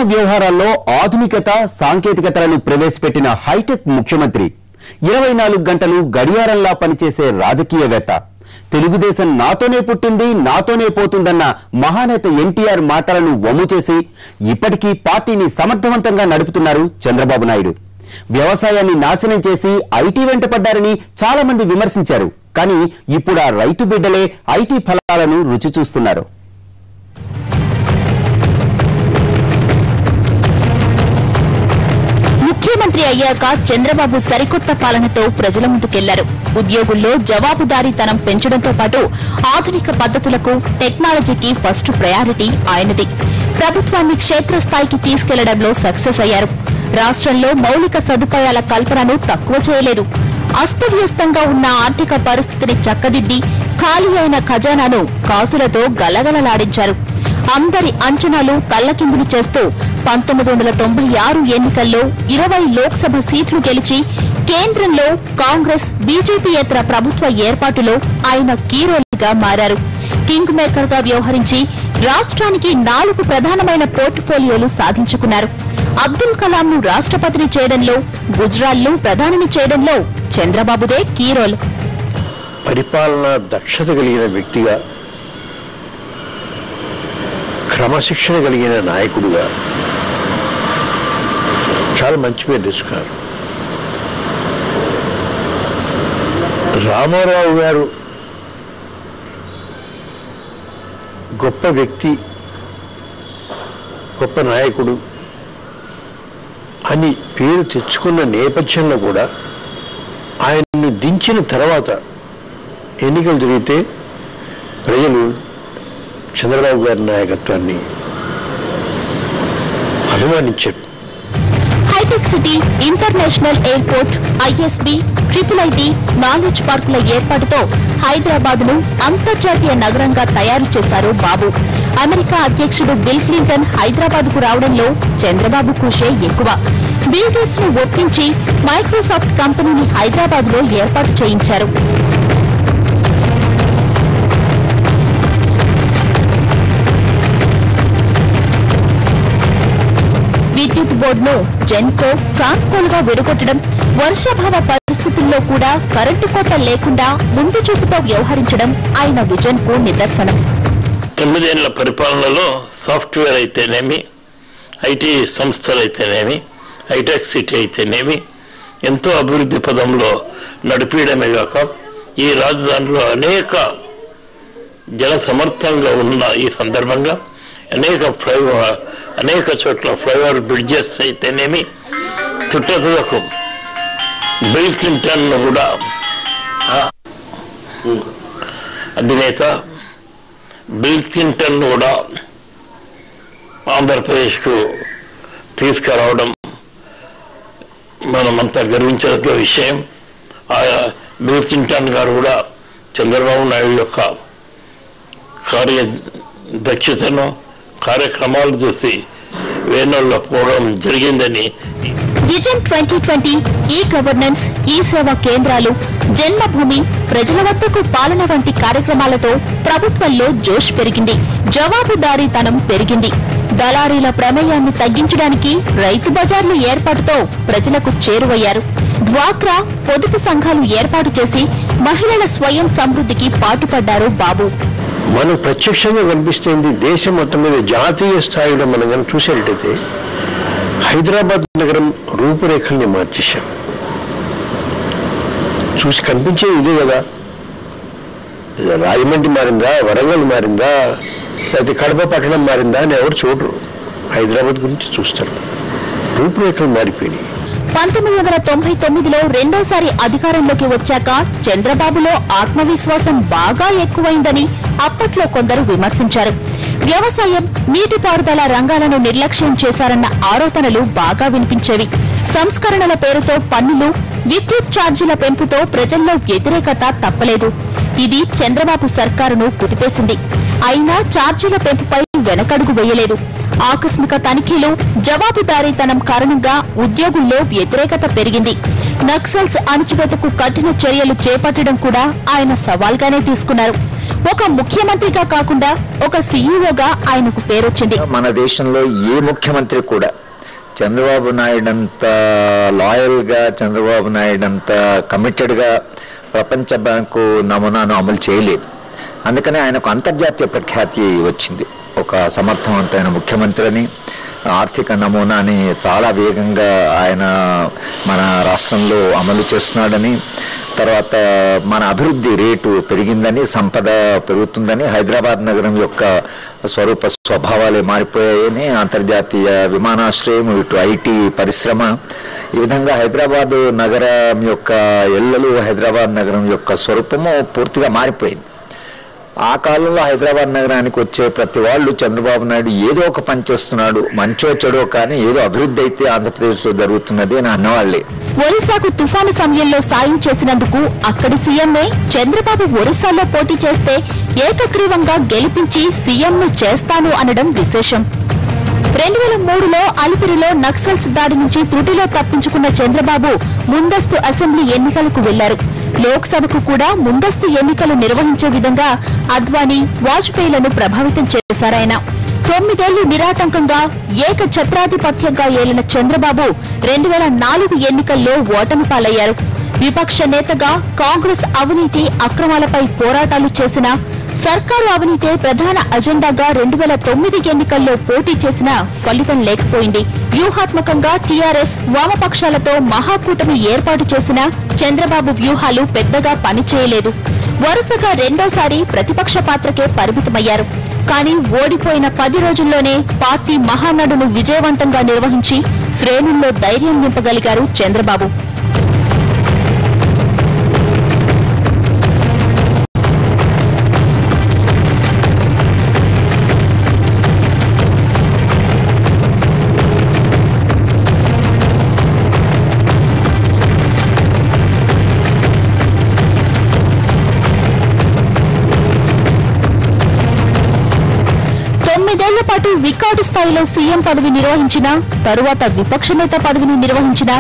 రవాణా వ్యవహారాల్లో ఆధునికత సాంకేతికతలను ప్రవేశపెట్టిన హైటెక్ ముఖ్యమంత్రి 24 గంటలు గడియారంలా పనిచేసే రాజకీయవేత్త తెలుగుదేశం నాతోనే పుట్టింది నాతోనే పోతుందన్న మహానేత ఎన్టీఆర్ మాటలను వమ్ము చేసి ఇప్పటికీ పార్టీని సమర్థవంతంగా నడుపుతున్నారు చంద్రబాబు నాయుడు. వ్యవసాయాన్ని నాశనం చేసి ఐటీ వెంట పడ్డారని చాలా మంది విమర్శించారు. కానీ ఇప్పుడు ఆ రైతు బిడ్డలే ఐటీ ఫలాలను రుచి చూస్తున్నారు. ముఖ్యమంత్రి అయ్యాక చంద్రబాబు సరికొత్త పాలనతో ప్రజల ముందుకెళ్లారు. ఉద్యోగుల్లో జవాబుదారీతనం పెంచడంతో పాటు ఆధునిక పద్ధతులకు టెక్నాలజీకి ఫస్ట్ ప్రయారిటీ ఆయనది. ప్రభుత్వాన్ని క్షేత్రస్థాయికి తీసుకెళ్లడంలో సక్సెస్ అయ్యారు. రాష్ట్రంలో మౌలిక సదుపాయాల కల్పనను తక్కువ చేయలేదు. అస్తవ్యస్తంగా ఉన్న ఆర్థిక పరిస్థితిని చక్కదిద్ది ఖాళీ అయిన ఖజానాను కాసులతో గలగలలాడించారు. అందరి అంచనాలు తల్లకిందులు చేస్తూ 1996 ఎన్నికల్లో 20 లోక్సభ సీట్లు గెలిచి కేంద్రంలో కాంగ్రెస్ బీజేపీయేతర ప్రభుత్వ ఏర్పాటులో ఆయన కీరోల్గా మారారు. కింగ్ మేకర్ గా వ్యవహరించి రాష్ట్రానికి 4 ప్రధానమైన పోర్ట్ఫోలియోలు సాధించుకున్నారు. అబ్దుల్ కలాంను రాష్ట్రపతిని చేయడంలో, గుజరాల్ను ప్రధానిని చేయడంలో చంద్రబాబుదే కీరోల్. పరిపాలనా దక్షత కలిగిన వ్యక్తిగా, క్రమశిక్షణ కలిగిన నాయకుడిగా చాలా మంచి పేరు తెచ్చుకున్నారు. రామారావు గారు గొప్ప వ్యక్తి, గొప్ప నాయకుడు అని పేరు తెచ్చుకున్న నేపథ్యంలో కూడా ఆయన్ని దించిన తర్వాత ఎన్నికలు జరిగితే ప్రజలు చంద్రబాబు గారి నాయకత్వాన్ని అభిమానించారు. Hi-tech city, international airport, ISB, triple IT, knowledge పార్కుల ఏర్పాటుతో హైదరాబాద్ ను అంతర్జాతీయ నగరంగా తయారు చేశారు బాబు. అమెరికా అధ్యక్షుడు బిల్ క్లింటన్ హైదరాబాద్ కు రావడంలో చంద్రబాబు కృషే ఎక్కువ. బిల్ గేట్స్ ను ఒప్పించి మైక్రోసాఫ్ట్ కంపెనీని హైదరాబాద్ లో ఏర్పాటు చేయించారు. విద్యుత్ బోర్డును జెన్కో, ట్రాన్స్కోలుగా విడగొట్టడం, వర్షాభావ పరిస్థితుల్లో కూడా కరెంటు కోత లేకుండా ముందు చూపుతో వ్యవహరించడం ఆయన విజన్ కు నిదర్శనం. 9 ఏళ్ల పరిపాలనలో సాఫ్ట్వేర్ అయితేనేమి, ఐటీ సంస్థలు అయితేనేమి, హైటెక్ సిటీ అయితేనేమి ఎంతో అభివృద్ధి పదంలో నడిపించడమే కాక ఈ రాజధానిలో జన సమర్థంగా ఉన్న ఈ సందర్భంగా అనేక చోట్ల ఫ్లైఓవర్ బ్రిడ్జెస్ అయితేనేమి, చుట్టూ బిల్ క్లింటన్ కూడా అధినేత బిల్ క్లింటన్ కూడా ఆంధ్రప్రదేశ్కు తీసుకురావడం మనమంతా గర్వించదగ్గ విషయం. బిల్ క్లింటన్ గారు కూడా చంద్రబాబు నాయుడు యొక్క కార్యదక్షతను, కార్యక్రమాలు చూసి వేణుల్లో పోవడం జరిగిందని. విజన్ 2020, ఈ గవర్నెన్స్, ఈ సేవా కేంద్రాలు, జన్మభూమి, ప్రజల వద్దకు పాలన వంటి కార్యక్రమాలతో ప్రభుత్వంలో జోష్ పెరిగింది. జవాబుదారీతనం పెరిగింది. దళారీల ప్రమేయాన్ని తగ్గించడానికి రైతు బజార్లు ఏర్పాటుతో ప్రజలకు చేరువయ్యారు. డ్వాక్రా, పొదుపు సంఘాలు ఏర్పాటు చేసి మహిళల స్వయం సమృద్ధికి పాటుపడ్డారు బాబు. మనం ప్రత్యక్షంగా కనిపిస్తుంది దేశం మొత్తం మీద జాతీయ స్థాయిలో మనం కనుక చూసేటైతే హైదరాబాద్ నగరం రూపురేఖల్ని మార్చేశాం. చూసి కనిపించేది ఇదే కదా. రాజమండ్రి మారిందా, వరంగల్ మారిందా, లేకపోతే కడప పట్టణం మారిందా అని ఎవరు చూడరు. హైదరాబాద్ గురించి చూస్తారు. రూపురేఖలు మారిపోయినాయి. 1999లో రెండోసారి అధికారంలోకి వచ్చాక చంద్రబాబులో ఆత్మవిశ్వాసం బాగా ఎక్కువైందని అప్పట్లో కొందరు విమర్శించారు. వ్యవసాయం, నీటిపారుదల రంగాలను నిర్లక్ష్యం చేశారన్న ఆరోపణలు బాగా వినిపించేవి. సంస్కరణల పేరుతో పన్నులు, విద్యుత్ ఛార్జీల పెంపుతో ప్రజల్లో వ్యతిరేకత తప్పలేదు. ఇది చంద్రబాబు సర్కారును కుదిపేసింది. అయినా ఛార్జీల పెంపుపై వెనకడుగు వేయలేదు. ఆకస్మిక తనిఖీలు, జవాబుదారీతనం కారణంగా ఉద్యోగుల్లో వ్యతిరేకత పెరిగింది. నక్సల్స్ అణచివేతకు కఠిన చర్యలు చేపట్టడం కూడా ఆయన సవాల్గానే తీసుకున్నారు. ఒక ముఖ్యమంత్రిగా కాకుండా ఒక సీఈఓగా ఆయనకు పేరొచ్చింది. మన దేశంలో ఏ ముఖ్యమంత్రి కూడా చంద్రబాబు నాయుడు అంత లాయల్ గా, చంద్రబాబు నాయుడు అంత కమిటెడ్ గా ప్రపంచ బ్యాంకు నమూనాను అమలు చేయలేదు. అందుకని ఆయనకు అంతర్జాతీయ ప్రఖ్యాతి వచ్చింది. ఒక సమర్థవంతమైన ముఖ్యమంత్రి అని, ఆర్థిక నమూనాని చాలా వేగంగా ఆయన మన రాష్ట్రంలో అమలు చేస్తున్నాడని, తర్వాత మన అభివృద్ధి రేటు పెరిగిందని, సంపద పెరుగుతుందని, హైదరాబాద్ నగరం యొక్క స్వరూప స్వభావాలే మారిపోయాయని, అంతర్జాతీయ విమానాశ్రయం, ఇటు ఐటీ పరిశ్రమ, ఈ విధంగా హైదరాబాద్ నగరం యొక్క ఎల్లలు, హైదరాబాద్ నగరం యొక్క స్వరూపము పూర్తిగా మారిపోయింది. ఆ కాలంలో హైదరాబాద్ నగరానికి వచ్చే ప్రతి వాళ్ళు చంద్రబాబు నాయుడు ఏదో ఒక పని చేస్తున్నాడు, మంచో చెడో కానీ ఏదో అభివృద్ధి అయితే ఆంధ్రప్రదేశ్ లో జరుగుతున్నది అని అన్నవాళ్లే. ఒరిస్సాకు తుఫాను సమయంలో సాయం చేసినందుకు అక్కడి సీఎంఏ చంద్రబాబు ఒరిస్సాలో పోటీ చేస్తే ఏకగ్రీవంగా గెలిపించి సీఎంను చేస్తాను అనడం విశేషం. 2003లో అలిపిరిలో నక్సల్స్ దాడి నుంచి త్రుటిలో తప్పించుకున్న చంద్రబాబు ముందస్తు అసెంబ్లీ ఎన్నికలకు వెళ్లారు. లోక్సభకు కూడా ముందస్తు ఎన్నికలు నిర్వహించే విధంగా అద్వానీ, వాజ్పేయిలను ప్రభావితం చేశారాయన. 9 ఏళ్లు నిరాటంకంగా ఏకఛత్రాధిపత్యంగా ఏలిన చంద్రబాబు 2004 ఎన్నికల్లో ఓటమి పాలయ్యారు. విపక్ష నేతగా కాంగ్రెస్ అవినీతి అక్రమాలపై పోరాటాలు చేసినా, సర్కారు అవినీతే ప్రధాన అజెండాగా 2009 ఎన్నికల్లో పోటీ చేసినా ఫలితం లేకపోయింది. వ్యూహాత్మకంగా టీఆర్ఎస్, వామపక్షాలతో మహాకూటమి ఏర్పాటు చేసినా చంద్రబాబు వ్యూహాలు పెద్దగా పనిచేయలేదు. వరుసగా రెండోసారి ప్రతిపక్ష పాత్రకే పరిమితమయ్యారు. కానీ ఓడిపోయిన 10 రోజుల్లోనే పార్టీ మహానాడును విజయవంతంగా నిర్వహించి శ్రేణుల్లో ధైర్యం నింపగలిగారు చంద్రబాబు. పాటు రికార్డు స్థాయిలో సీఎం పదవి నిర్వహించిన, తరువాత విపక్ష నేత పదవిని నిర్వహించిన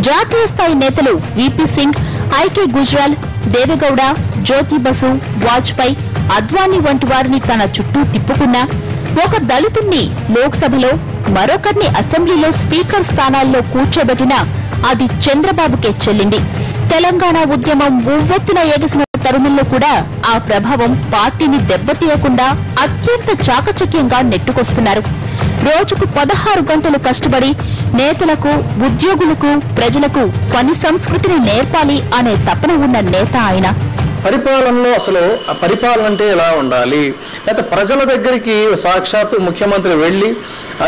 జాతీయ స్థాయి నేతలు వీపీ సింగ్, ఐకే గుజ్రాల్, దేవేగౌడ, జ్యోతి బసు, వాజ్పేయి, అద్వానీ వంటి వారిని తన చుట్టూ తిప్పుకున్నా ఒక దళితుణ్ణి లోక్సభలో, మరొకరిని అసెంబ్లీలో స్పీకర్ స్థానాల్లో కూర్చోబెట్టినా అది చంద్రబాబుకే చెల్లింది. తెలంగాణ ఉద్యమం ఉవ్వెత్తున ఎగసిన తరుణంలో కూడా ఆ ప్రభావం పార్టీని దెబ్బతీయకుండా అత్యంత చాకచక్యంగా నెట్టుకొస్తున్నారు. రోజుకు 16 గంటలు కష్టపడి నేతలకు, ఉద్యోగులకు, ప్రజలకు పని సంస్కృతిని నేర్పాలి అనే తపన ఉన్న నేత ఆయన. పరిపాలనలో అసలు ఆ పరిపాలన అంటే ఎలా ఉండాలి, లేకపోతే ప్రజల దగ్గరికి సాక్షాత్తు ముఖ్యమంత్రి వెళ్ళి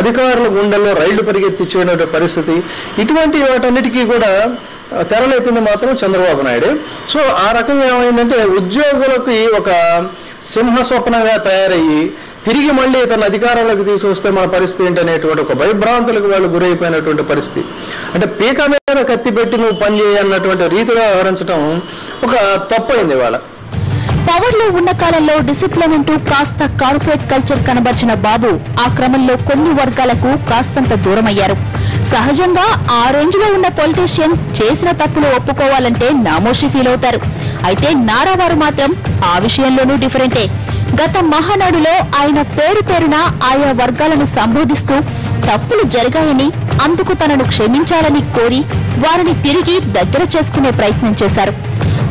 అధికారుల గుండెల్లో రైళ్లు పరిగెత్తించేటువంటి పరిస్థితి, ఇటువంటి వాటన్నిటికీ కూడా తెరలేపింది మాత్రం చంద్రబాబు నాయుడు. సో ఆ రకం ఏమైందంటే ఉద్యోగులకి ఒక సింహ స్వప్నంగా తయారయ్యి తిరిగి మళ్ళీ తన అధికారంలోకి తీసుకొస్తే మన పరిస్థితి ఏంటనేటువంటి ఒక భయభ్రాంతులకు వాళ్ళు గురైపోయినటువంటి పరిస్థితి. అంటే పీక మీద కత్తి పెట్టి నువ్వు పని చేయన్నటువంటి రీతిగా వ్యవహరించడం ఒక తప్పైంది వాళ్ళ. పవర్ లో ఉన్న కాలంలో డిసిప్లిన్ అంటూ కాస్త కార్పొరేట్ కల్చర్ కనబర్చిన బాబు ఆ క్రమంలో కొన్ని వర్గాలకు కాస్తంత దూరమయ్యారు. సహజంగా ఆ రేంజ్ లో ఉన్న పొలిటీషియన్ చేసిన తప్పులు ఒప్పుకోవాలంటే నామోషి ఫీల్ అవుతారు. అయితే నారావారు మాత్రం ఆ విషయంలోనూ డిఫరెంటే. గత మహానాడులో ఆయన పేరున ఆయా వర్గాలను సంబోధిస్తూ తప్పులు జరిగాయని, అందుకు తనను క్షమించాలని కోరి వారిని తిరిగి దగ్గర చేసుకునే ప్రయత్నం చేశారు.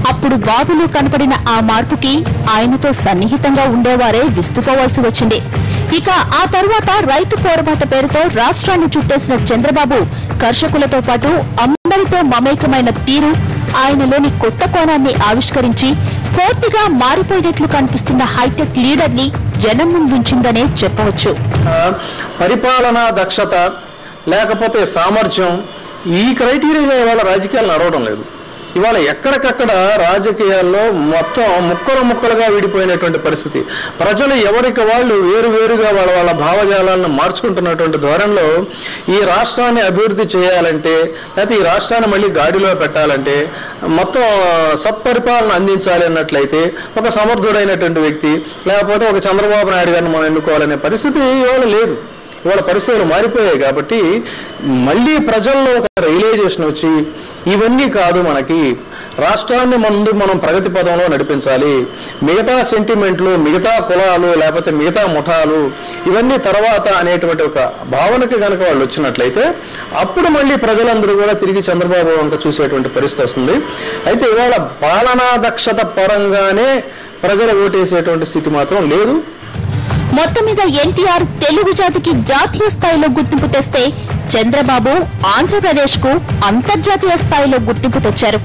అప్పుడు బాబులో కనపడిన ఆ మార్పుకి ఆయనతో సన్నిహితంగా ఉండేవారే విస్తుపోవాల్సి వచ్చింది. ఇక ఆ తర్వాత రైతు పోరాట పేరుతో రాష్ట్రాన్ని చుట్టేసిన చంద్రబాబు కర్షకులతో పాటు అందరితో మమేకమైన తీరు ఆయనలోని కొత్త కోణాన్ని ఆవిష్కరించి పూర్తిగా మారిపోయినట్లు కనిపిస్తున్న హైటెక్ లీడర్ ని జనం ముందుంచిందనే చెప్పవచ్చు. పరిపాలనా దక్షత లేకపోతే సామర్థ్యం, ఈ క్రైటీరియా ఇవాళ రాజకీయాలు నడవడం లేదు. ఇవాళ ఎక్కడికక్కడ రాజకీయాల్లో మొత్తం ముక్కలుగా విడిపోయినటువంటి పరిస్థితి. ప్రజలు ఎవరికి వాళ్ళు వేరువేరుగా వాళ్ళ భావజాలాలను మార్చుకుంటున్నటువంటి ధోరణిలో ఈ రాష్ట్రాన్ని అభివృద్ధి చేయాలంటే, లేకపోతే ఈ రాష్ట్రాన్ని మళ్ళీ గాడిలో పెట్టాలంటే, మొత్తం సత్పరిపాలన అందించాలి అన్నట్లయితే ఒక సమర్థుడైనటువంటి వ్యక్తి లేకపోతే ఒక చంద్రబాబు నాయుడు గారిని మనం ఎన్నుకోవాలనే పరిస్థితి ఇవాళ లేదు. ఇవాళ పరిస్థితులు మారిపోయాయి. కాబట్టి మళ్ళీ ప్రజల్లో ఒక రియలైజేషన్ వచ్చి ఇవన్నీ కాదు, మనకి రాష్ట్రాన్ని ముందు మనం ప్రగతి పదంలో నడిపించాలి, మిగతా సెంటిమెంట్లు, మిగతా కులాలు, లేకపోతే మిగతా ముఠాలు ఇవన్నీ తర్వాత అనేటువంటి ఒక భావనకి కనుక వాళ్ళు వచ్చినట్లయితే అప్పుడు మళ్ళీ ప్రజలందరూ కూడా తిరిగి చంద్రబాబు వంక చూసేటువంటి పరిస్థితి వస్తుంది. అయితే ఇవాళ పాలనా దక్షత పరంగానే ప్రజలు ఓటేసేటువంటి స్థితి మాత్రం లేదు. మొత్తం మీద ఎన్టీఆర్ తెలుగు జాతికి జాతీయ స్థాయిలో గుర్తింపు తెస్తే చంద్రబాబు ఆంధ్రప్రదేశ్ కు అంతర్జాతీయ స్థాయిలో గుర్తింపు తెచ్చారు.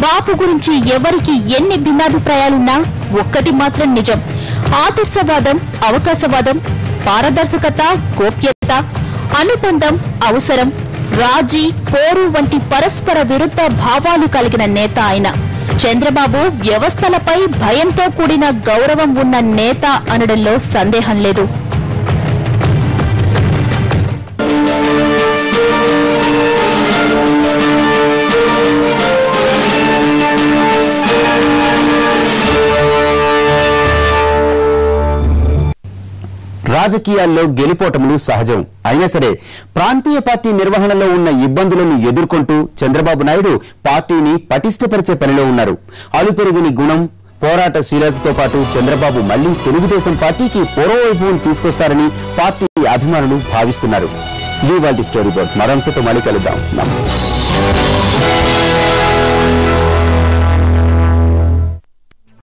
బాపు గురించి ఎవరికి ఎన్ని భిన్నాభిప్రాయాలున్నా ఒక్కటి మాత్రం నిజం, ఆదర్శవాదం, అవకాశవాదం, పారదర్శకత, గోప్యత, అనుబంధం, అవసరం, రాజీ, పోరు వంటి పరస్పర విరుద్ధ భావాలు కలిగిన నేత ఆయన. చంద్రబాబు వ్యవస్థలపై భయంతో కూడిన గౌరవం ఉన్న నేత అనడంలో సందేహం లేదు. రాజకీయాల్లో గెలుపోటములు సహజం. అయినా సరే ప్రాంతీయ పార్టీ నిర్వహణలో ఉన్న ఇబ్బందులను ఎదుర్కొంటూ చంద్రబాబు నాయుడు పార్టీని పటిష్టపరిచే పనిలో ఉన్నారు. అలుపెరుగుని గుణం, పోరాటశీలతతో పాటు చంద్రబాబు మళ్లీ తెలుగుదేశం పార్టీకి పూర్వవైభవం తీసుకొస్తారని పార్టీ అభిమానులు భావిస్తున్నారు. ఇది వాటి స్టోరీ బోర్డ్. మరో అంశంతో మళ్ళీ కలుద్దాం. నమస్తే.